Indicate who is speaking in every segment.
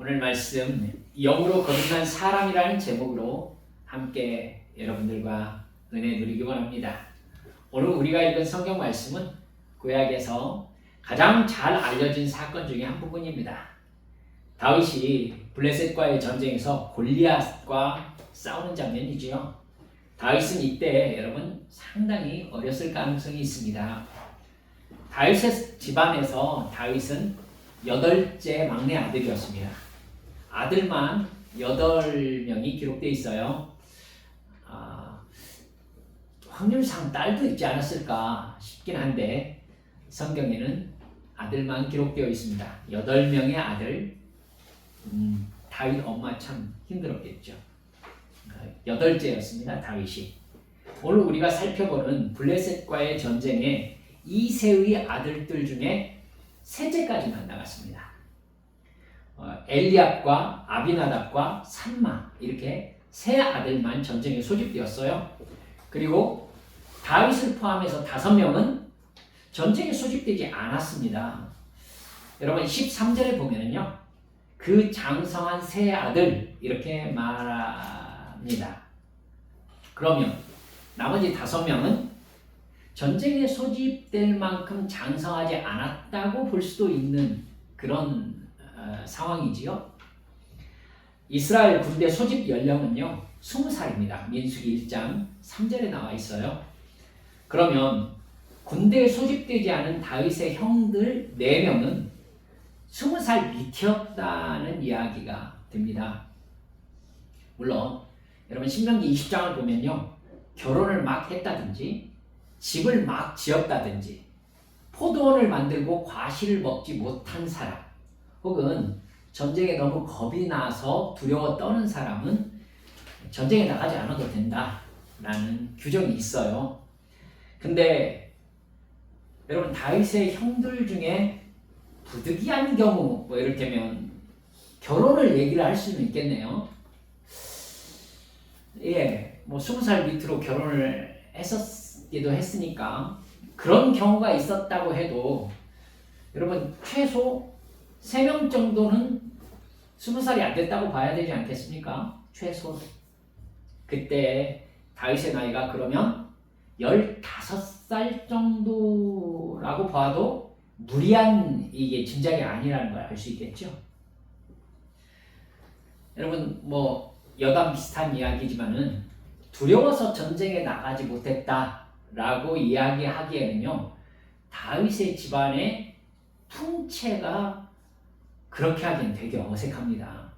Speaker 1: 오늘 말씀 영으로 거듭난 사람이라는 제목으로 함께 여러분들과 은혜 누리기 원합니다. 오늘 우리가 읽은 성경 말씀은 구약에서 가장 잘 알려진 사건 중에 한 부분입니다. 다윗이 블레셋과의 전쟁에서 골리앗과 싸우는 장면이지요. 다윗은 이때 여러분 상당히 어렸을 가능성이 있습니다. 다윗의 집안에서 다윗은 8째 막내 아들이었습니다. 아들만 8명이 기록되어 있어요. 확률상 딸도 있지 않았을까 싶긴 한데 성경에는 아들만 기록되어 있습니다. 8명의 아들. 다윗 엄마 참 힘들었겠죠. 8째였습니다. 다윗이. 오늘 우리가 살펴보는 블레셋과의 전쟁에 이세의 아들들 중에 셋째까지만 나갔습니다. 엘리압과 아비나답과 삼마 이렇게 세 아들만 전쟁에 소집되었어요. 그리고 다윗을 포함해서 5명은 전쟁에 소집되지 않았습니다. 여러분 13절에 보면은요, 그 장성한 세 아들 이렇게 말합니다. 그러면 나머지 5명은 전쟁에 소집될 만큼 장성하지 않았다고 볼 수도 있는 그런 상황이지요. 이스라엘 군대 소집 연령은요 20살입니다. 민수기 1장 3절에 나와 있어요. 그러면 군대에 소집되지 않은 다윗의 형들 4명은 20살 밑이었다는 이야기가 됩니다. 물론 여러분 신명기 20장을 보면요, 결혼을 막 했다든지 집을 막 지었다든지 포도원을 만들고 과실을 먹지 못한 사람, 혹은 전쟁에 너무 겁이 나서 두려워 떠는 사람은 전쟁에 나가지 않아도 된다라는 규정이 있어요. 근데 여러분 다윗의 형들 중에 부득이한 경우, 뭐 이를테면 결혼을 얘기를 할 수는 있겠네요. 뭐 20살 밑으로 결혼을 했었기도 했으니까 그런 경우가 있었다고 해도 여러분 최소 3명 정도는 20살이 안 됐다고 봐야 되지 않겠습니까? 최소. 그때 다윗의 나이가 그러면 15살 정도라고 봐도 무리한 이게 짐작이 아니라는 걸 알 수 있겠죠. 여러분 뭐 여담 비슷한 이야기지만은 두려워서 전쟁에 나가지 못했다라고 이야기하기에는요, 다윗의 집안의 풍채가 그렇게 하기엔 되게 어색합니다.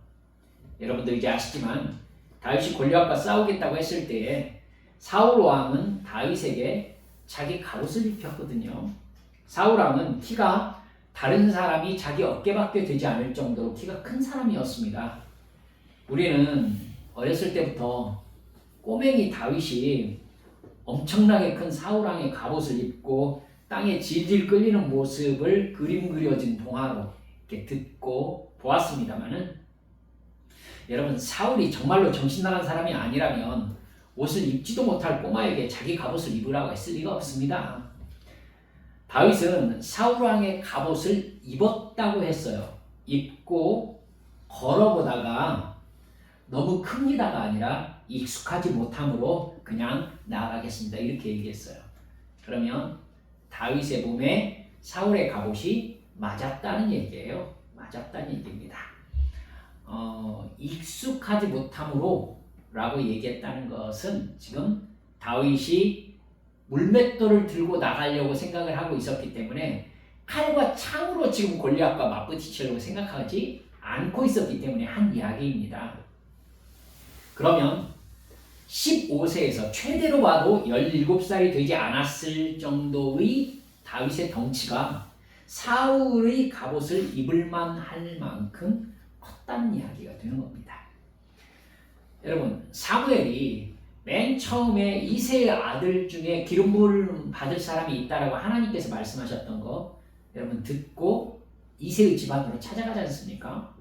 Speaker 1: 여러분들 이제 아시지만 다윗이 골리앗과 싸우겠다고 했을 때에 사울 왕은 다윗에게 자기 갑옷을 입혔거든요. 사울 왕은 키가 다른 사람이 자기 어깨밖에 되지 않을 정도로 키가 큰 사람이었습니다. 우리는 어렸을 때부터 꼬맹이 다윗이 엄청나게 큰 사울 왕의 갑옷을 입고 땅에 질질 끌리는 모습을 그림 그려진 동화로 이렇게 듣고 보았습니다만은, 여러분 사울이 정말로 정신 나간 사람이 아니라면 옷을 입지도 못할 꼬마에게 자기 갑옷을 입으라고 했을 리가 없습니다. 다윗은 사울 왕의 갑옷을 입었다고 했어요. 입고 걸어보다가 너무 큽니다가 아니라 익숙하지 못함으로 그냥 나아가겠습니다 이렇게 얘기했어요. 그러면 다윗의 몸에 사울의 갑옷이 맞았다는 얘기예요. 맞았다는 얘기입니다. 익숙하지 못함으로 라고 얘기했다는 것은 지금 다윗이 물맷돌을 들고 나가려고 생각을 하고 있었기 때문에 칼과 창으로 지금 골리앗과 맞부딪히려고 생각하지 않고 있었기 때문에 한 이야기입니다. 그러면 15세에서 최대로 봐도 17살이 되지 않았을 정도의 다윗의 덩치가 사울의 갑옷을 입을만 할 만큼 컸다는 이야기가 되는 겁니다. 여러분 사무엘이 맨 처음에 이새의 아들 중에 기름 부음 받을 사람이 있다라고 하나님께서 말씀하셨던 거 여러분 듣고 이새의 집안으로 찾아가지 않습니까?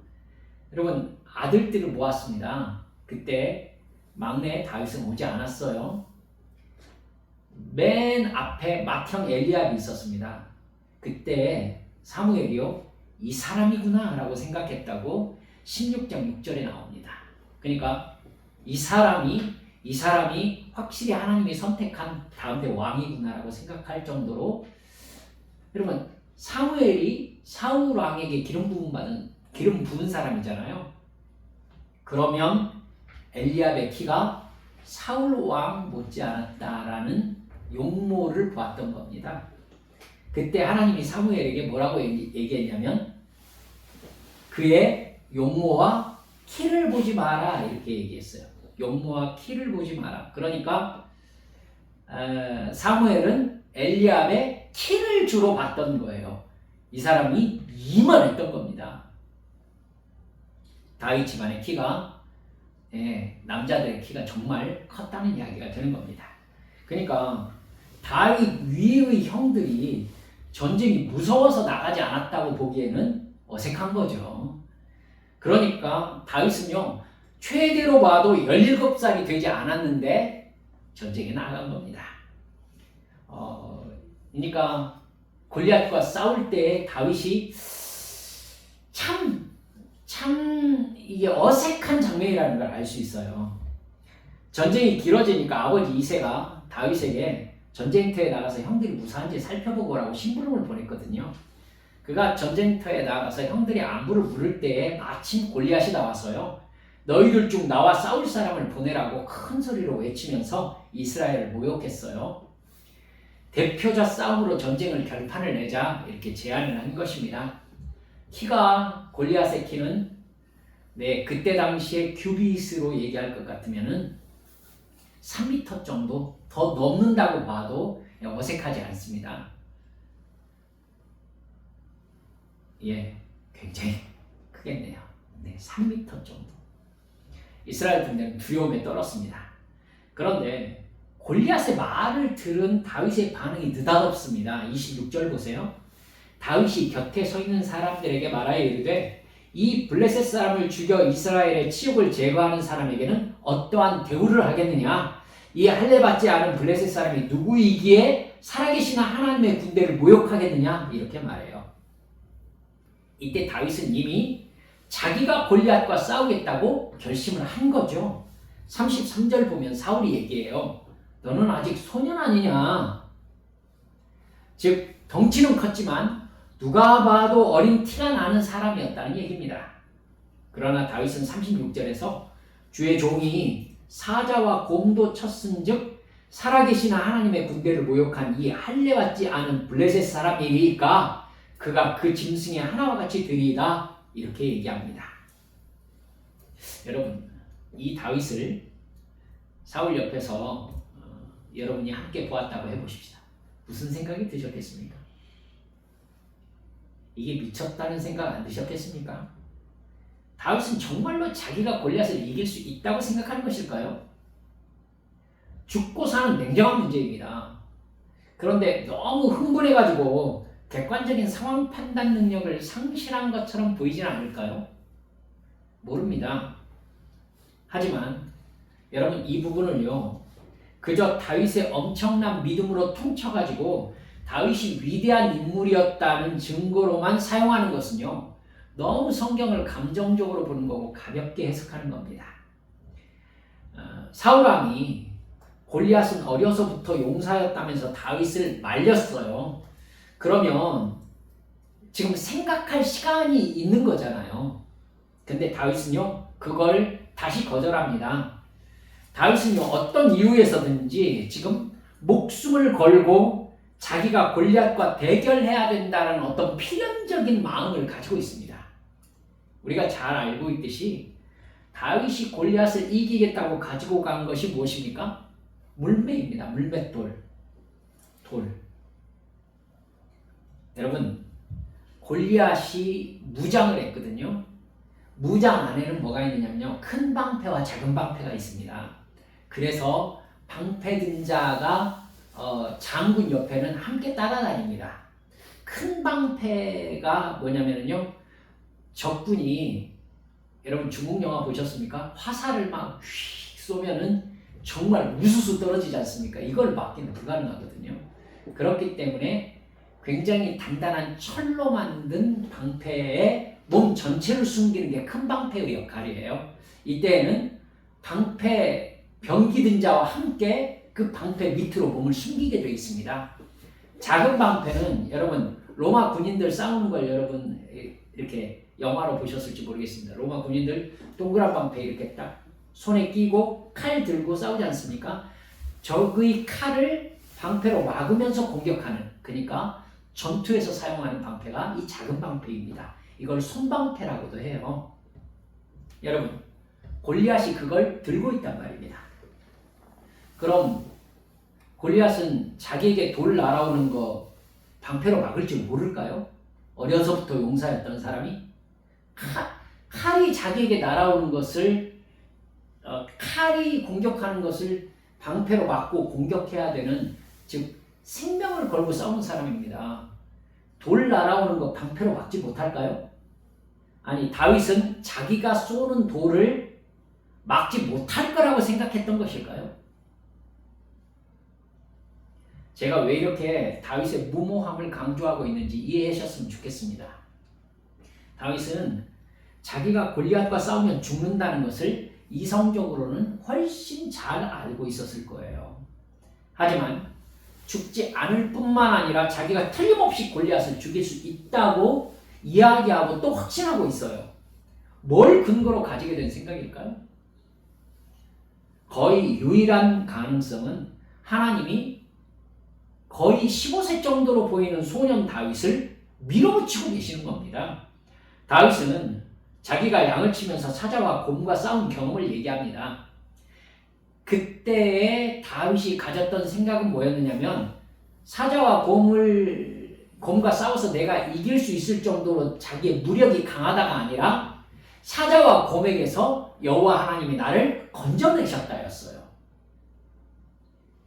Speaker 1: 여러분 아들들을 모았습니다. 그때 막내 다윗은 오지 않았어요. 맨 앞에 맏형 엘리압이 있었습니다. 그때 사무엘이요, 이 사람이구나 라고 생각했다고 16장 6절에 나옵니다. 그러니까 이 사람이 확실히 하나님이 선택한 다음에 왕이구나라고 생각할 정도로, 여러분 사무엘이 사울 왕에게 기름 부은 사람이잖아요. 그러면 엘리압의 키가 사울 왕 못지않았다라는 용모를 보았던 겁니다. 그때 하나님이 사무엘에게 뭐라고 얘기했냐면 그의 용모와 키를 보지 마라 이렇게 얘기했어요. 용모와 키를 보지 마라. 그러니까 사무엘은 엘리압의 키를 주로 봤던 거예요. 이 사람이 이만했던 겁니다. 다윗 집안의 키가 남자들의 키가 정말 컸다는 이야기가 되는 겁니다. 그러니까 다윗 위의 형들이 전쟁이 무서워서 나가지 않았다고 보기에는 어색한 거죠. 그러니까 다윗은요, 최대로 봐도 17살이 되지 않았는데 전쟁에 나간 겁니다. 그러니까 골리앗과 싸울 때 다윗이 참 이게 어색한 장면이라는 걸 알 수 있어요. 전쟁이 길어지니까 아버지 이새가 다윗에게 전쟁터에 나가서 형들이 무사한지 살펴보고 오라고 심부름을 보냈거든요. 그가 전쟁터에 나가서 형들이 안부를 물을 때에 마침 골리앗이 나왔어요. 너희들 중 나와 싸울 사람을 보내라고 큰 소리로 외치면서 이스라엘을 모욕했어요. 대표자 싸움으로 전쟁을 결판을 내자 이렇게 제안을 한 것입니다. 골리앗의 키는 그때 당시에 규빗으로 얘기할 것 같으면은 3m 정도 더 넘는다고 봐도 어색하지 않습니다. 굉장히 크겠네요. 3m 정도. 이스라엘 군대는 두려움에 떨었습니다. 그런데 골리앗의 말을 들은 다윗의 반응이 느닷없습니다. 26절 보세요. 다윗이 곁에 서 있는 사람들에게 말하여 이르되 이 블레셋 사람을 죽여 이스라엘의 치욕을 제거하는 사람에게는 어떠한 대우를 하겠느냐? 이 할례받지 않은 블레셋 사람이 누구이기에 살아계신 하나님의 군대를 모욕하겠느냐? 이렇게 말해요. 이때 다윗은 이미 자기가 골리앗과 싸우겠다고 결심을 한 거죠. 33절 보면 사울이 얘기해요. 너는 아직 소년 아니냐? 즉 덩치는 컸지만 누가 봐도 어린 티가 나는 사람이었다는 얘기입니다. 그러나 다윗은 36절에서 주의 종이 사자와 곰도 쳤은즉 살아계신 하나님의 군대를 모욕한 이 할례받지 않은 블레셋 사람이니까 그가 그 짐승의 하나와 같이 되리이다 이렇게 얘기합니다. 여러분, 이 다윗을 사울 옆에서 여러분이 함께 보았다고 해보십시다. 무슨 생각이 드셨겠습니까? 이게 미쳤다는 생각 안 드셨겠습니까? 다윗은 정말로 자기가 골리앗을 이길 수 있다고 생각하는 것일까요? 죽고 사는 냉정한 문제입니다. 그런데 너무 흥분해가지고 객관적인 상황 판단 능력을 상실한 것처럼 보이지는 않을까요? 모릅니다. 하지만 여러분, 이 부분을요, 그저 다윗의 엄청난 믿음으로 퉁쳐가지고 다윗이 위대한 인물이었다는 증거로만 사용하는 것은요, 너무 성경을 감정적으로 보는 거고 가볍게 해석하는 겁니다. 사울왕이 골리앗은 어려서부터 용사였다면서 다윗을 말렸어요. 그러면 지금 생각할 시간이 있는 거잖아요. 근데 다윗은요, 그걸 다시 거절합니다. 다윗은요, 어떤 이유에서든지 지금 목숨을 걸고 자기가 골리앗과 대결해야 된다는 어떤 필연적인 마음을 가지고 있습니다. 우리가 잘 알고 있듯이 다윗이 골리앗을 이기겠다고 가지고 간 것이 무엇입니까? 물매입니다. 물맷돌. 돌. 여러분, 골리앗이 무장을 했거든요. 무장 안에는 뭐가 있느냐면요, 큰 방패와 작은 방패가 있습니다. 그래서 방패 든 자가 장군 옆에는 함께 따라다닙니다. 큰 방패가 뭐냐면요, 적군이, 여러분 중국 영화 보셨습니까? 화살을 막 휙 쏘면은 정말 우수수 떨어지지 않습니까? 이걸 막기는 불가능하거든요. 그렇기 때문에 굉장히 단단한 철로 만든 방패에 몸 전체를 숨기는 게 큰 방패의 역할이에요. 이때에는 방패 병기 든 자와 함께 그 방패 밑으로 몸을 숨기게 되어 있습니다. 작은 방패는 여러분 로마 군인들 싸우는 걸 여러분 이렇게 영화로 보셨을지 모르겠습니다. 로마 군인들 동그란 방패 이렇게 딱 손에 끼고 칼 들고 싸우지 않습니까? 적의 칼을 방패로 막으면서 공격하는, 그러니까 전투에서 사용하는 방패가 이 작은 방패입니다. 이걸 손방패라고도 해요. 여러분, 골리앗이 그걸 들고 있단 말입니다. 그럼 골리앗은 자기에게 돌 날아오는 거 방패로 막을 줄 모를까요? 어려서부터 용사였던 사람이 칼이 자기에게 날아오는 것을 칼이 공격하는 것을 방패로 막고 공격해야 되는, 즉 생명을 걸고 싸우는 사람입니다. 돌 날아오는 거 방패로 막지 못할까요? 아니, 다윗은 자기가 쏘는 돌을 막지 못할 거라고 생각했던 것일까요? 제가 왜 이렇게 다윗의 무모함을 강조하고 있는지 이해하셨으면 좋겠습니다. 다윗은 자기가 골리앗과 싸우면 죽는다는 것을 이성적으로는 훨씬 잘 알고 있었을 거예요. 하지만 죽지 않을 뿐만 아니라 자기가 틀림없이 골리앗을 죽일 수 있다고 이야기하고 또 확신하고 있어요. 뭘 근거로 가지게 된 생각일까요? 거의 유일한 가능성은 하나님이 거의 15세 정도로 보이는 소년 다윗을 밀어붙이고 계시는 겁니다. 다윗은 자기가 양을 치면서 사자와 곰과 싸운 경험을 얘기합니다. 그때의 다윗이 가졌던 생각은 뭐였느냐면, 사자와 곰과 싸워서 내가 이길 수 있을 정도로 자기의 무력이 강하다가 아니라 사자와 곰에게서 여호와 하나님이 나를 건져내셨다였어요.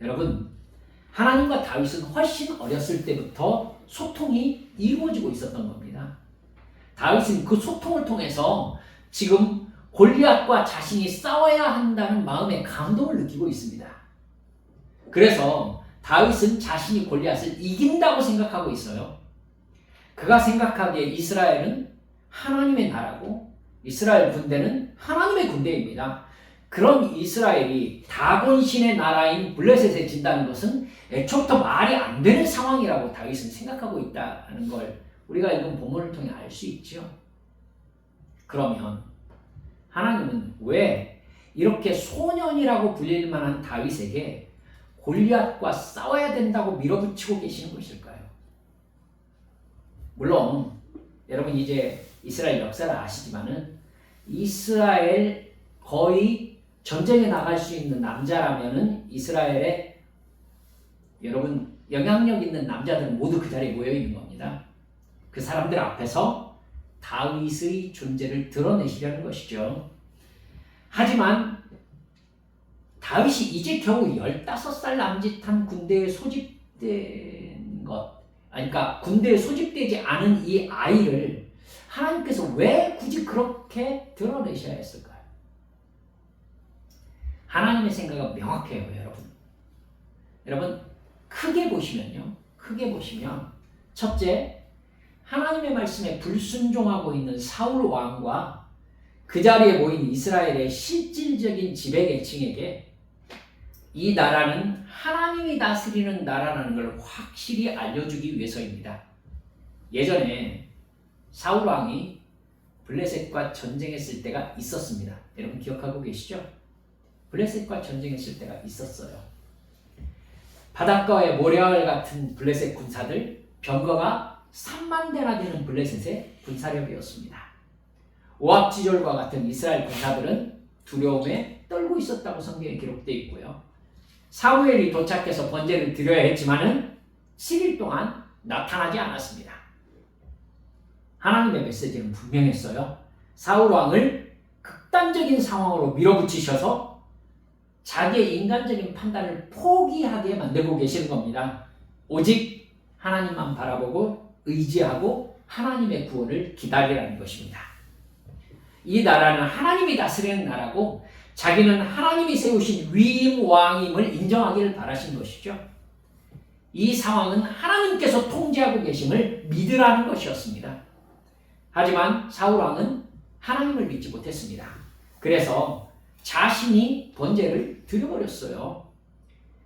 Speaker 1: 여러분, 하나님과 다윗은 훨씬 어렸을 때부터 소통이 이루어지고 있었던 겁니다. 다윗은 그 소통을 통해서 지금 골리앗과 자신이 싸워야 한다는 마음의 감동을 느끼고 있습니다. 그래서 다윗은 자신이 골리앗을 이긴다고 생각하고 있어요. 그가 생각하기에 이스라엘은 하나님의 나라고 이스라엘 군대는 하나님의 군대입니다. 그런 이스라엘이 다곤신의 나라인 블레셋에 진다는 것은 애초부터 말이 안 되는 상황이라고 다윗은 생각하고 있다는 걸 우리가 읽은 본문을 통해 알 수 있죠. 그러면 하나님은 왜 이렇게 소년이라고 불릴 만한 다윗에게 골리앗과 싸워야 된다고 밀어붙이고 계시는 것일까요? 물론 여러분 이제 이스라엘 역사를 아시지만은 이스라엘 거의 전쟁에 나갈 수 있는 남자라면은 이스라엘에 여러분 영향력 있는 남자들은 모두 그 자리에 모여 있는 겁니다. 그 사람들 앞에서 다윗의 존재를 드러내시려는 것이죠. 하지만 다윗이 이제 겨우 15살 남짓한 군대에 소집된 것, 그러니까 군대에 소집되지 않은 이 아이를 하나님께서 왜 굳이 그렇게 드러내셔야 했을까요? 하나님의 생각은 명확해요, 여러분. 여러분, 크게 보시면 첫째, 하나님의 말씀에 불순종하고 있는 사울 왕과 그 자리에 모인 이스라엘의 실질적인 지배계층에게 이 나라는 하나님이 다스리는 나라라는 걸 확실히 알려주기 위해서입니다. 예전에 사울 왕이 블레셋과 전쟁했을 때가 있었습니다. 여러분 기억하고 계시죠? 블레셋과 전쟁했을 때가 있었어요. 바닷가의 모래알 같은 블레셋 군사들, 병거가 3만 대나 되는 블레셋의 군사력이었습니다. 오합지졸과 같은 이스라엘 군사들은 두려움에 떨고 있었다고 성경에 기록되어 있고요. 사무엘이 도착해서 번제를 드려야 했지만은 7일 동안 나타나지 않았습니다. 하나님의 메시지는 분명했어요. 사울 왕을 극단적인 상황으로 밀어붙이셔서 자기의 인간적인 판단을 포기하게 만들고 계시는 겁니다. 오직 하나님만 바라보고 의지하고 하나님의 구원을 기다리라는 것입니다. 이 나라는 하나님이 다스리는 나라고 자기는 하나님이 세우신 위임 왕임을 인정하기를 바라신 것이죠. 이 상황은 하나님께서 통제하고 계심을 믿으라는 것이었습니다. 하지만 사울 왕은 하나님을 믿지 못했습니다. 그래서 자신이 번제를 드려버렸어요.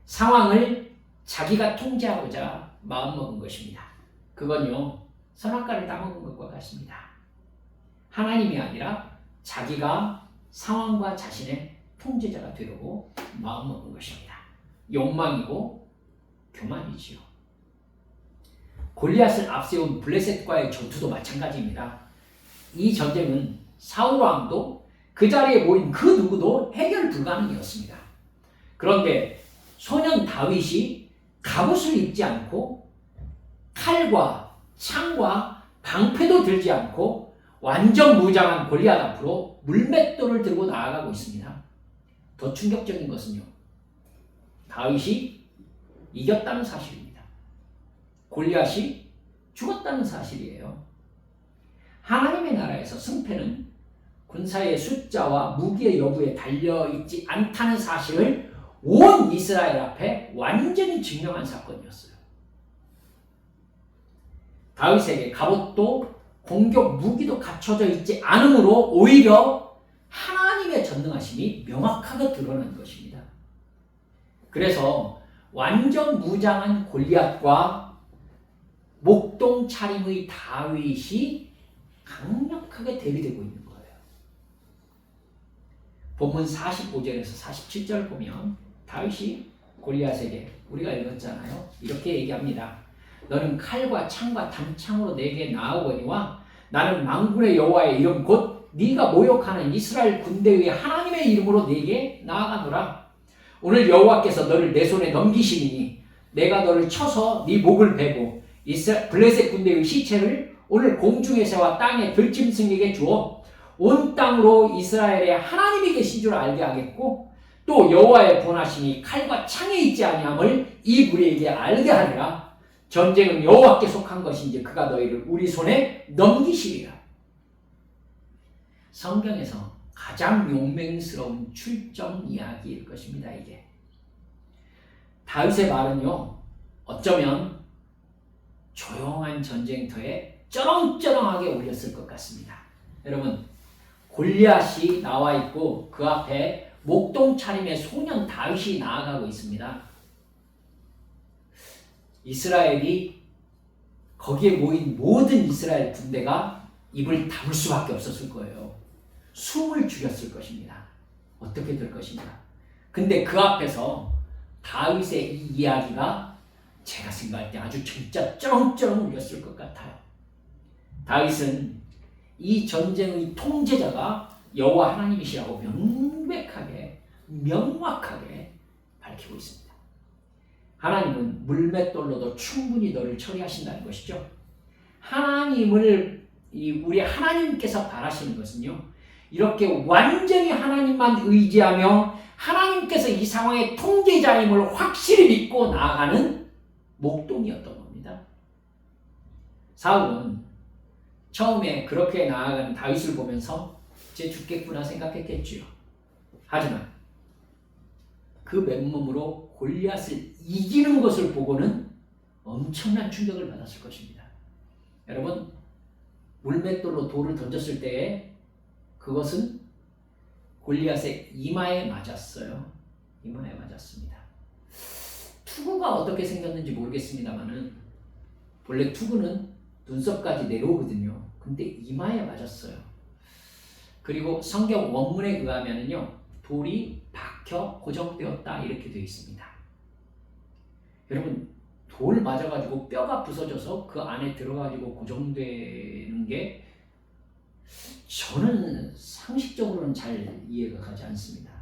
Speaker 1: 상황을 자기가 통제하고자 마음먹은 것입니다. 그건요, 선악과를 따먹은 것과 같습니다. 하나님이 아니라 자기가 상황과 자신의 통제자가 되려고 마음먹은 것입니다. 욕망이고 교만이지요. 골리앗을 앞세운 블레셋과의 전투도 마찬가지입니다. 이 전쟁은 사울 왕도 그 자리에 모인 그 누구도 해결 불가능이었습니다. 그런데 소년 다윗이 갑옷을 입지 않고 칼과 창과 방패도 들지 않고 완전 무장한 골리앗 앞으로 물맷돌을 들고 나아가고 있습니다. 더 충격적인 것은요, 다윗이 이겼다는 사실입니다. 골리앗이 죽었다는 사실이에요. 하나님의 나라에서 승패는 군사의 숫자와 무기의 여부에 달려있지 않다는 사실을 온 이스라엘 앞에 완전히 증명한 사건이었어요. 다윗에게 갑옷도 공격 무기도 갖춰져 있지 않으므로 오히려 하나님의 전능하심이 명확하게 드러난 것입니다. 그래서 완전 무장한 골리앗과 목동 차림의 다윗이 강력하게 대비되고 있는 거예요. 본문 45절에서 47절 보면 다윗이 골리앗에게, 우리가 읽었잖아요, 이렇게 얘기합니다. 너는 칼과 창과 단창으로 내게 나아오거니와 나는 만군의 여호와의 이름 곧 네가 모욕하는 이스라엘 군대의 하나님의 이름으로 네게 나아가노라. 오늘 여호와께서 너를 내 손에 넘기시니 내가 너를 쳐서 네 목을 베고 블레셋 군대의 시체를 오늘 공중에 새와 땅에 들짐승에게 주어 온 땅으로 이스라엘의 하나님이 계신 줄 알게 하겠고 또 여호와의 권하심이 칼과 창에 있지 아니함을 이 무리에게 알게 하리라. 전쟁은 여호와께 속한 것인지 그가 너희를 우리 손에 넘기시리라. 성경에서 가장 용맹스러운 출정 이야기일 것입니다. 이게 다윗의 말은요, 어쩌면 조용한 전쟁터에 쩌렁쩌렁하게 울렸을 것 같습니다. 여러분, 골리앗이 나와 있고 그 앞에 목동 차림의 소년 다윗이 나아가고 있습니다. 이스라엘이, 거기에 모인 모든 이스라엘 군대가 입을 다물 수밖에 없었을 거예요. 숨을 죽였을 것입니다. 어떻게 될 것인가. 근데 그 앞에서 다윗의 이 이야기가 제가 생각할 때 아주 진짜 쩌렁쩌렁 울렸을 것 같아요. 다윗은 이 전쟁의 통제자가 여호와 하나님이시라고 명백하게, 명확하게 밝히고 있습니다. 하나님은 물맷돌로도 충분히 너를 처리하신다는 것이죠. 우리 하나님께서 바라시는 것은요, 이렇게 완전히 하나님만 의지하며 하나님께서 이 상황의 통제자임을 확실히 믿고 나아가는 목동이었던 겁니다. 사울은 처음에 그렇게 나아가는 다윗을 보면서 이제 죽겠구나 생각했겠지요. 하지만 그 맨몸으로 골리앗을 이기는 것을 보고는 엄청난 충격을 받았을 것입니다. 여러분, 물맷돌로 돌을 던졌을 때에 그것은 골리앗의 이마에 맞았어요. 이마에 맞았습니다. 투구가 어떻게 생겼는지 모르겠습니다만은 원래 투구는 눈썹까지 내려오거든요. 근데 이마에 맞았어요. 그리고 성경 원문에 의하면은요, 돌이 박혀 고정되었다 이렇게 되어 있습니다. 여러분, 돌 맞아가지고 뼈가 부서져서 그 안에 들어가지고 고정되는 게 저는 상식적으로는 잘 이해가 가지 않습니다.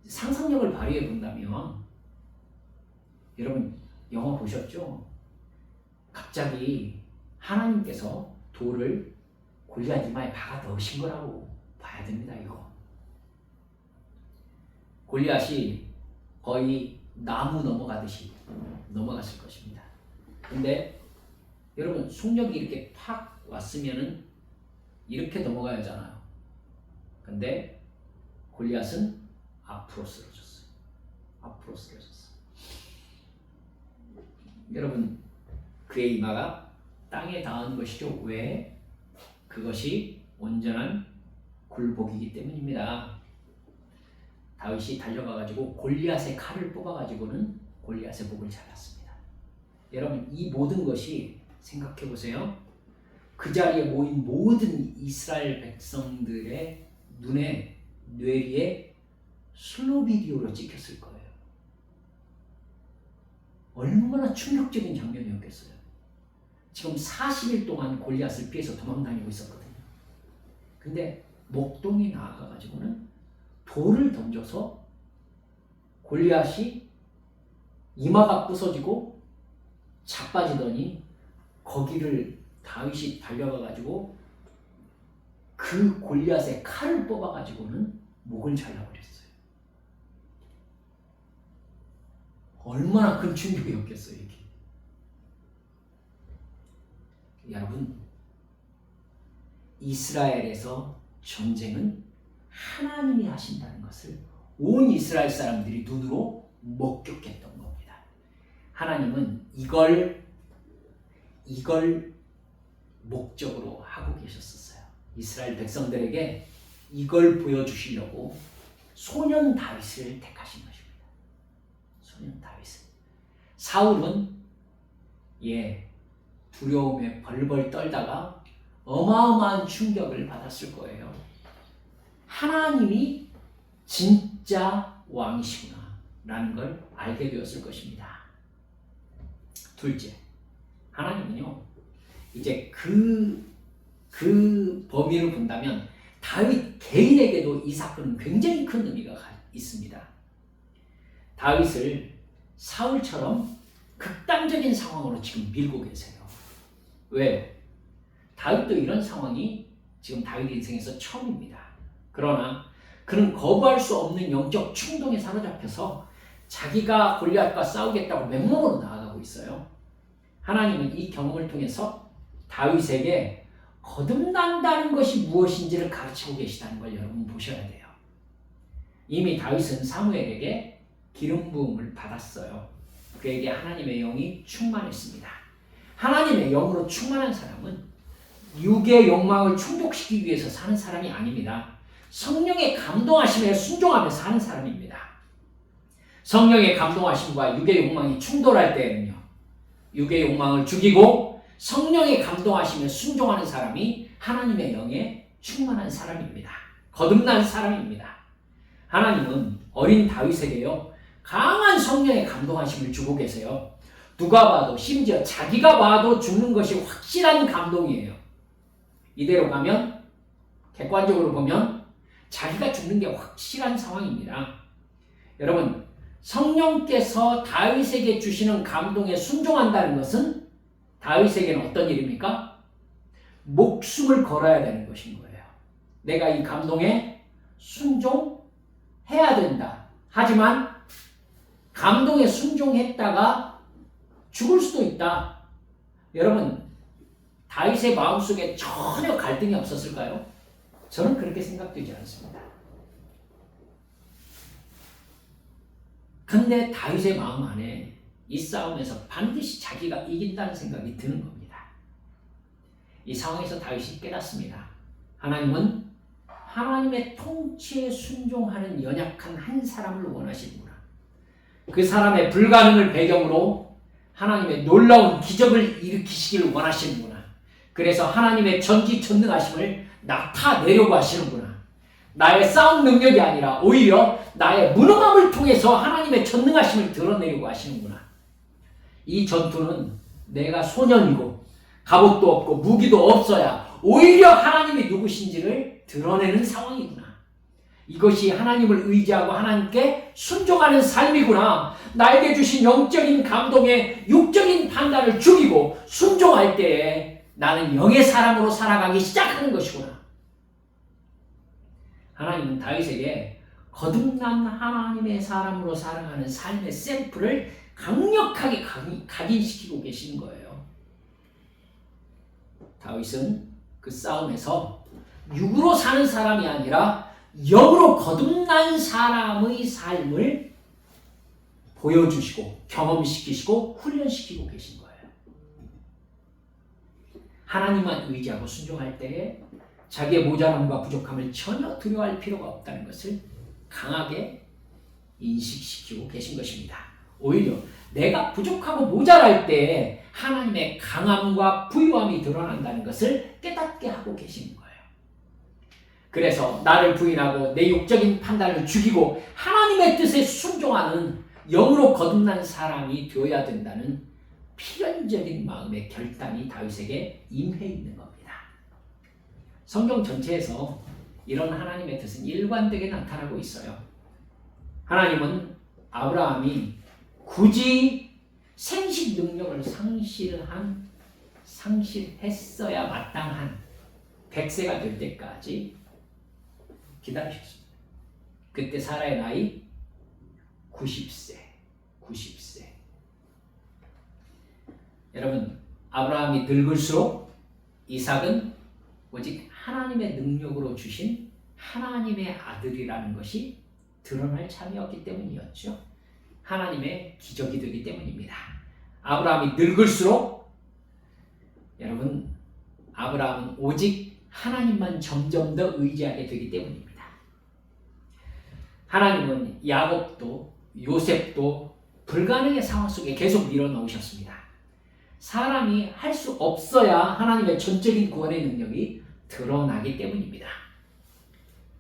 Speaker 1: 상상력을 발휘해 본다면, 여러분 영화 보셨죠? 갑자기 하나님께서 돌을 골리앗 이마에 박아 넣으신 거라고 봐야 됩니다. 이거 골리앗이 거의 나무 넘어가듯이 넘어갔을 것입니다. 근데 여러분, 속력이 이렇게 팍 왔으면은 이렇게 넘어가야 하잖아요. 근데 골리앗은 앞으로 쓰러졌어요. 앞으로 쓰러졌어요. 여러분, 그의 이마가 땅에 닿은 것이죠. 왜? 그것이 온전한 굴복이기 때문입니다. 다윗이 달려가가지고 골리앗의 칼을 뽑아가지고는 골리앗의 목을 잘랐습니다. 여러분, 이 모든 것이 생각해 보세요. 그 자리에 모인 모든 이스라엘 백성들의 눈에, 뇌리에 슬로 비디오로 찍혔을 거예요. 얼마나 충격적인 장면이었겠어요. 지금 40일 동안 골리앗을 피해서 도망다니고 있었거든요. 근데 목동이 나아가가지고는 돌을 던져서 골리앗이 이마가 부서지고 자빠지더니 거기를 다윗이 달려가가지고 그 골리앗의 칼을 뽑아가지고는 목을 잘라버렸어요. 얼마나 큰 충격이었겠어요, 이게. 여러분, 이스라엘에서 전쟁은 하나님이 하신다는 것을 온 이스라엘 사람들이 눈으로 목격했던 겁니다. 하나님은 이걸 목적으로 하고 계셨었어요. 이스라엘 백성들에게 이걸 보여주시려고 소년 다윗을 택하신 것입니다. 소년 다윗을. 사울은 두려움에 벌벌 떨다가 어마어마한 충격을 받았을 거예요. 하나님이 진짜 왕이시구나 라는 걸 알게 되었을 것입니다. 둘째, 하나님은요, 이제 그 범위를 본다면 다윗 개인에게도 이 사건은 굉장히 큰 의미가 있습니다. 다윗을 사울처럼 극단적인 상황으로 지금 밀고 계세요. 왜요? 다윗도 이런 상황이 지금 다윗 인생에서 처음입니다. 그러나 그는 거부할 수 없는 영적 충동에 사로잡혀서 자기가 골리앗과 싸우겠다고 맨몸으로 나아가고 있어요. 하나님은 이 경험을 통해서 다윗에게 거듭난다는 것이 무엇인지를 가르치고 계시다는 걸 여러분 보셔야 돼요. 이미 다윗은 사무엘에게 기름 부음을 받았어요. 그에게 하나님의 영이 충만했습니다. 하나님의 영으로 충만한 사람은 육의 욕망을 충족시키기 위해서 사는 사람이 아닙니다. 성령의 감동하심에 순종하며 사는 사람입니다. 성령의 감동하심과 육의 욕망이 충돌할 때에는요, 육의 욕망을 죽이고 성령의 감동하심에 순종하는 사람이 하나님의 영에 충만한 사람입니다. 거듭난 사람입니다. 하나님은 어린 다윗에게요, 강한 성령의 감동하심을 주고 계세요. 누가 봐도, 심지어 자기가 봐도 죽는 것이 확실한 감동이에요. 이대로 가면, 객관적으로 보면 자기가 죽는 게 확실한 상황입니다. 여러분, 성령께서 다윗에게 주시는 감동에 순종한다는 것은 다윗에게는 어떤 일입니까? 목숨을 걸어야 되는 것인 거예요. 내가 이 감동에 순종해야 된다. 하지만 감동에 순종했다가 죽을 수도 있다. 여러분, 다윗의 마음속에 전혀 갈등이 없었을까요? 저는 그렇게 생각되지 않습니다. 근데 다윗의 마음 안에 이 싸움에서 반드시 자기가 이긴다는 생각이 드는 겁니다. 이 상황에서 다윗이 깨닫습니다. 하나님은 하나님의 통치에 순종하는 연약한 한 사람을 원하시는구나. 그 사람의 불가능을 배경으로 하나님의 놀라운 기적을 일으키시기를 원하시는구나. 그래서 하나님의 전지전능하심을 나타내려고 하시는구나. 나의 싸움 능력이 아니라 오히려 나의 무능함을 통해서 하나님의 전능하심을 드러내려고 하시는구나. 이 전투는 내가 소년이고 갑옷도 없고 무기도 없어야 오히려 하나님이 누구신지를 드러내는 상황이구나. 이것이 하나님을 의지하고 하나님께 순종하는 삶이구나. 나에게 주신 영적인 감동에 육적인 판단을 죽이고 순종할 때에 나는 영의 사람으로 살아가기 시작하는 것이구나. 하나님은 다윗에게 거듭난 하나님의 사람으로 살아가는 삶의 샘플을 강력하게 각인시키고 계시는 거예요. 다윗은 그 싸움에서 육으로 사는 사람이 아니라 영으로 거듭난 사람의 삶을 보여주시고 경험시키시고 훈련시키고 계신 거예요. 하나님만 의지하고 순종할 때에 자기의 모자람과 부족함을 전혀 두려워할 필요가 없다는 것을 강하게 인식시키고 계신 것입니다. 오히려 내가 부족하고 모자랄 때에 하나님의 강함과 부유함이 드러난다는 것을 깨닫게 하고 계신 거예요. 그래서 나를 부인하고 내 육적인 판단을 죽이고 하나님의 뜻에 순종하는 영으로 거듭난 사람이 되어야 된다는 필연적인 마음의 결단이 다윗에게 임해 있는 겁니다. 성경 전체에서 이런 하나님의 뜻은 일관되게 나타나고 있어요. 하나님은 아브라함이 굳이 생식 능력을 상실했어야 마땅한 100세가 될 때까지 기다리셨습니다. 그때 사라의 나이 90세. 여러분, 아브라함이 늙을수록 이삭은 오직 하나님의 능력으로 주신 하나님의 아들이라는 것이 드러날 참이었기 때문이었죠. 하나님의 기적이 되기 때문입니다. 아브라함이 늙을수록 여러분, 아브라함은 오직 하나님만 점점 더 의지하게 되기 때문입니다. 하나님은 야곱도 요셉도 불가능의 상황 속에 계속 밀어넣으셨습니다. 사람이 할 수 없어야 하나님의 전적인 구원의 능력이 드러나기 때문입니다.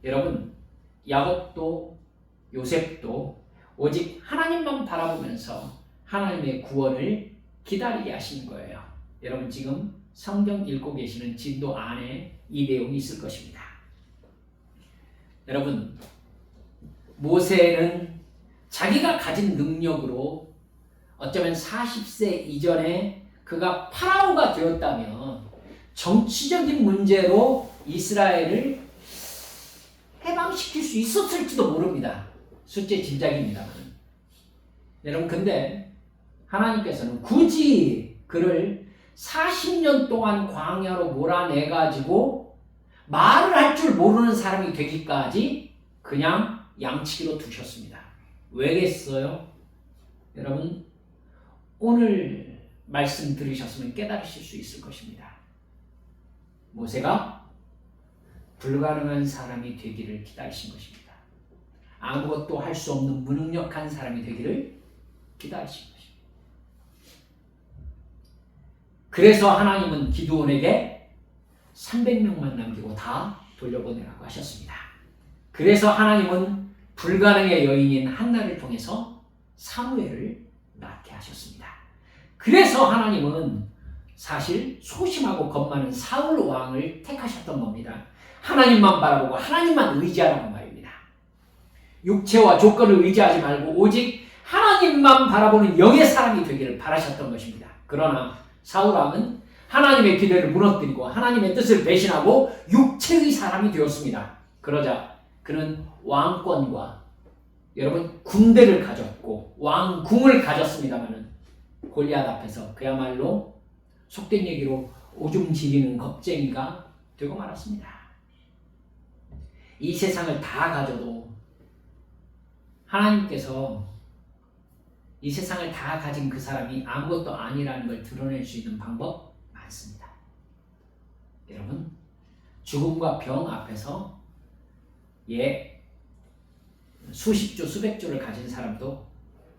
Speaker 1: 여러분, 야곱도 요셉도 오직 하나님만 바라보면서 하나님의 구원을 기다리게 하시는 거예요. 여러분, 지금 성경 읽고 계시는 진도 안에 이 내용이 있을 것입니다. 여러분, 모세는 자기가 가진 능력으로 어쩌면 40세 이전에 그가 파라오가 되었다면 정치적인 문제로 이스라엘을 해방시킬 수 있었을지도 모릅니다. 숫제 짐작입니다만. 여러분, 근데 하나님께서는 굳이 그를 40년 동안 광야로 몰아내가지고 말을 할 줄 모르는 사람이 되기까지 그냥 양치기로 두셨습니다. 왜겠어요? 여러분, 오늘 말씀 들으셨으면 깨달으실 수 있을 것입니다. 모세가 불가능한 사람이 되기를 기다리신 것입니다. 아무것도 할 수 없는 무능력한 사람이 되기를 기다리신 것입니다. 그래서 하나님은 기드온에게 300명만 남기고 다 돌려보내라고 하셨습니다. 그래서 하나님은 불가능의 여인인 한나를 통해서 사무엘을 낳게 하셨습니다. 그래서 하나님은 사실 소심하고 겁 많은 사울 왕을 택하셨던 겁니다. 하나님만 바라보고 하나님만 의지하라는 말입니다. 육체와 조건을 의지하지 말고 오직 하나님만 바라보는 영의 사람이 되기를 바라셨던 것입니다. 그러나 사울 왕은 하나님의 기대를 무너뜨리고 하나님의 뜻을 배신하고 육체의 사람이 되었습니다. 그러자 그는 왕권과 여러분 군대를 가졌고 왕궁을 가졌습니다마는 골리앗 앞에서 그야말로 속된 얘기로 오줌 지리는 겁쟁이가 되고 말았습니다. 이 세상을 다 가져도 하나님께서 이 세상을 다 가진 그 사람이 아무것도 아니라는 걸 드러낼 수 있는 방법 많습니다. 여러분, 죽음과 병 앞에서 수십 조 수백 조를 가진 사람도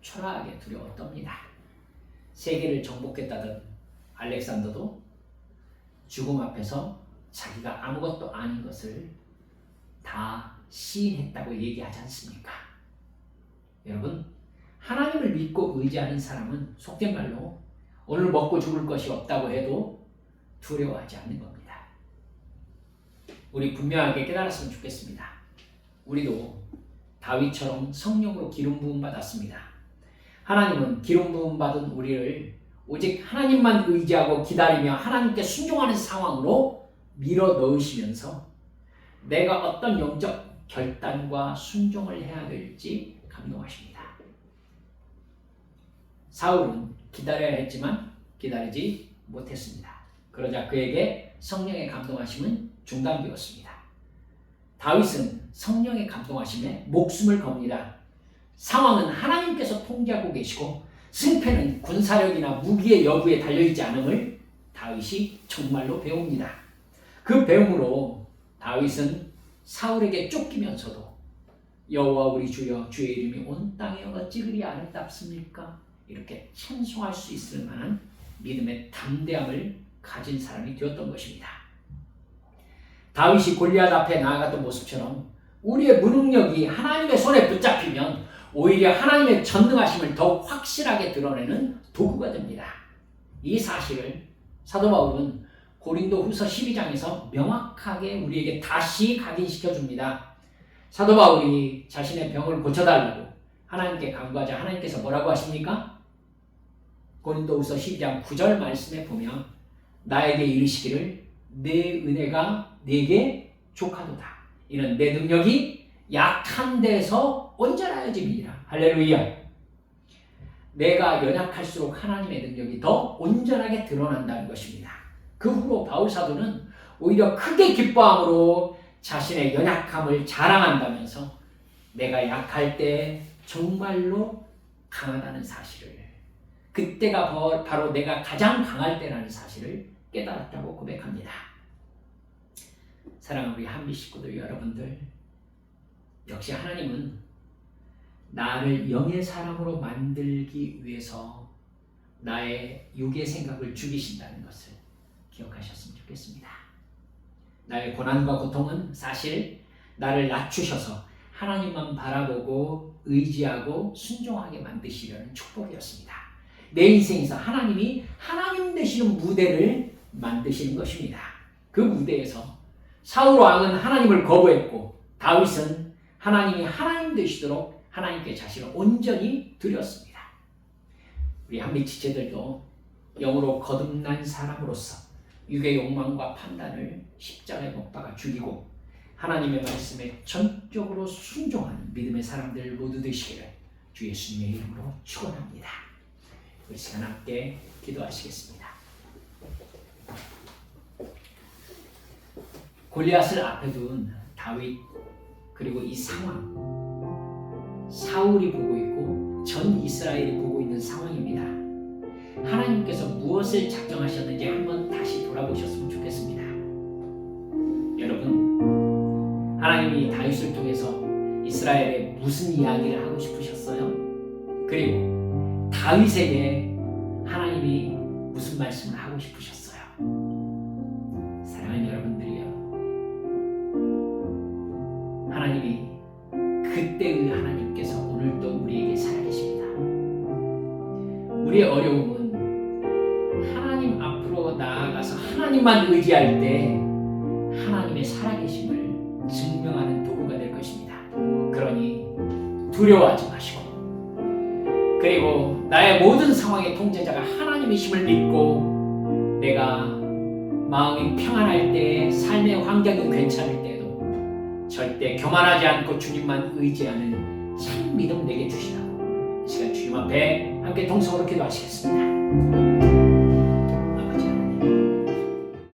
Speaker 1: 초라하게 두려워 떱니다. 세계를 정복했다던 알렉산더도 죽음 앞에서 자기가 아무것도 아닌 것을 다 시인했다고 얘기하지 않습니까? 여러분, 하나님을 믿고 의지하는 사람은 속된 말로 오늘 먹고 죽을 것이 없다고 해도 두려워하지 않는 겁니다. 우리 분명하게 깨달았으면 좋겠습니다. 우리도 다윗처럼 성령으로 기름 부음 받았습니다. 하나님은 기름 부음 받은 우리를 오직 하나님만 의지하고 기다리며 하나님께 순종하는 상황으로 밀어 넣으시면서 내가 어떤 영적 결단과 순종을 해야 될지 감동하십니다. 사울은 기다려야 했지만 기다리지 못했습니다. 그러자 그에게 성령의 감동하심은 중단되었습니다. 다윗은 성령의 감동하심에 목숨을 겁니다. 상황은 하나님께서 통제하고 계시고 승패는 군사력이나 무기의 여부에 달려있지 않음을 다윗이 정말로 배웁니다. 그 배움으로 다윗은 사울에게 쫓기면서도 여호와 우리 주여, 주의 이름이 온 땅에 어찌 그리 아름답습니까? 이렇게 찬송할 수 있을 만한 믿음의 담대함을 가진 사람이 되었던 것입니다. 다윗이 골리앗 앞에 나아갔던 모습처럼 우리의 무능력이 하나님의 손에 붙잡히면 오히려 하나님의 전능하심을 더욱 확실하게 드러내는 도구가 됩니다. 이 사실을 사도 바울은 고린도후서 12장에서 명확하게 우리에게 다시 각인시켜 줍니다. 사도 바울이 자신의 병을 고쳐달라고 하나님께 간구하자 하나님께서 뭐라고 하십니까? 고린도후서 12장 9절 말씀에 보면 나에게 이르시기를 내 은혜가 네게 족하도다. 이는 내 능력이 약한 데서 온전하여짐이니라. 할렐루야. 내가 연약할수록 하나님의 능력이 더 온전하게 드러난다는 것입니다. 그 후로 바울 사도는 오히려 크게 기뻐함으로 자신의 연약함을 자랑한다면서 내가 약할 때 정말로 강하다는 사실을, 그때가 바로 내가 가장 강할 때라는 사실을 깨달았다고 고백합니다. 사랑하는 우리 한미 식구들 여러분들, 역시 하나님은 나를 영의 사람으로 만들기 위해서 나의 육의 생각을 죽이신다는 것을 기억하셨으면 좋겠습니다. 나의 고난과 고통은 사실 나를 낮추셔서 하나님만 바라보고 의지하고 순종하게 만드시려는 축복이었습니다. 내 인생에서 하나님이 하나님 되시는 무대를 만드시는 것입니다. 그 무대에서 사울 왕은 하나님을 거부했고 다윗은 하나님이 하나님 되시도록 하나님께 자신을 온전히 드렸습니다. 우리 한미 지체들도 영으로 거듭난 사람으로서 육의 욕망과 판단을 십자가에 못 박아 죽이고 하나님의 말씀에 전적으로 순종하는 믿음의 사람들 모두 되시기를 주 예수님의 이름으로 축원합니다. 우리 시간 함께 기도하시겠습니다. 골리앗을 앞에 둔 다윗, 그리고 이 상황, 사울이 보고 있고 전 이스라엘이 보고 있는 상황입니다. 하나님께서 무엇을 작정하셨는지 한번 다시 돌아보셨으면 좋겠습니다. 여러분, 하나님이 다윗을 통해서 이스라엘에 무슨 이야기를 하고 싶으셨어요? 그리고 다윗에게 하나님이 무슨 말씀을 하고 싶으셨어요? 사랑하는 여러분들이요, 하나님이 그때의 하나님께서 오늘도 우리에게 살아계십니다. 우리의 어려움은 하나님 앞으로 나아가서 하나님만 의지할 때 하나님의 살아계심을 증명하는 도구가 될 것입니다. 그러니 두려워하지 마시고, 그리고 나의 모든 상황의 통제자가 하나님이심을 믿고 내가 마음이 평안할 때, 삶의 환경이 괜찮을 때도 절대 교만하지 않고 주님만 의지하는 참 믿음 내게 주시라고 이 시간 주님 앞에 함께 동성으로 기도하시겠습니다.